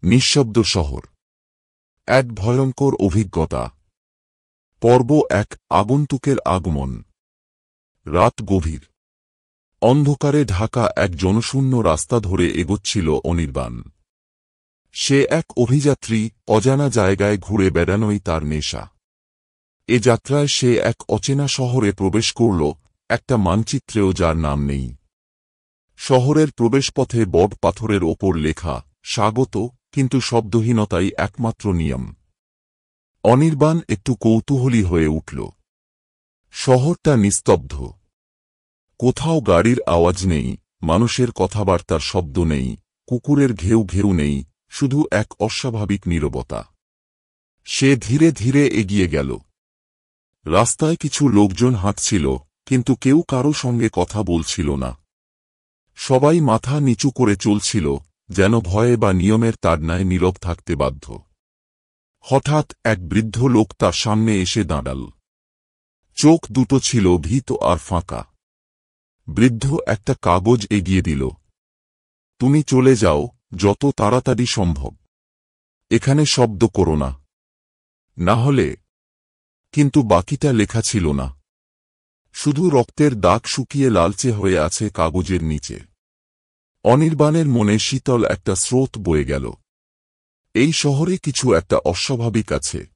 নিঃশব্দ শহর। এক ভয়ঙ্কর অভিজ্ঞতা। পর্ব ১। আগন্তুকের আগমন। রাত গভীর। অন্ধকারে ঢাকা এক জনশূন্য রাস্তা ধরে এগোচ্ছিল অনির্বাণ। সে এক অভিযাত্রী, অজানা জায়গায় ঘুরে বেড়ানোই তার নেশা। এ যাত্রায় সে এক অচেনা শহরে প্রবেশ করল, একটা মানচিত্রেও যার নাম নেই। শহরের প্রবেশপথে বট পাথরের ওপর লেখা, স্বাগত, কিন্তু শব্দহীনতাই একমাত্র নিয়ম। অনির্বাণ একটু কৌতূহলী হয়ে উঠল। শহরটা নিস্তব্ধ। কোথাও গাড়ির আওয়াজ নেই, মানুষের কথাবার্তার শব্দ নেই, কুকুরের ঘেউ ঘেউ নেই, শুধু এক অস্বাভাবিক নীরবতা। সে ধীরে ধীরে এগিয়ে গেল। রাস্তায় কিছু লোকজন হাঁটছিল, কিন্তু কেউ কারো সঙ্গে কথা বলছিল না। সবাই মাথা নিচু করে চলছিল, যেন ভয়ে বা নিয়মের তাড়নায় নীরব থাকতে বাধ্য। হঠাৎ এক বৃদ্ধ লোক তার সামনে এসে দাঁড়াল। চোখ দুটো ছিল ভীত আর ফাঁকা। বৃদ্ধ একটা কাগজ এগিয়ে দিল। তুমি চলে যাও, যত তাড়াতাড়ি সম্ভব। এখানে শব্দ করো না। না হলে। কিন্তু বাকিটা লেখা ছিল না। শুধু রক্তের দাগ শুকিয়ে লালচে হয়ে আছে কাগজের নিচে। অনির্বাণের মনে শীতল একটা স্রোত বয়ে গেল। এই শহরে কিছু একটা অস্বাভাবিক আছে।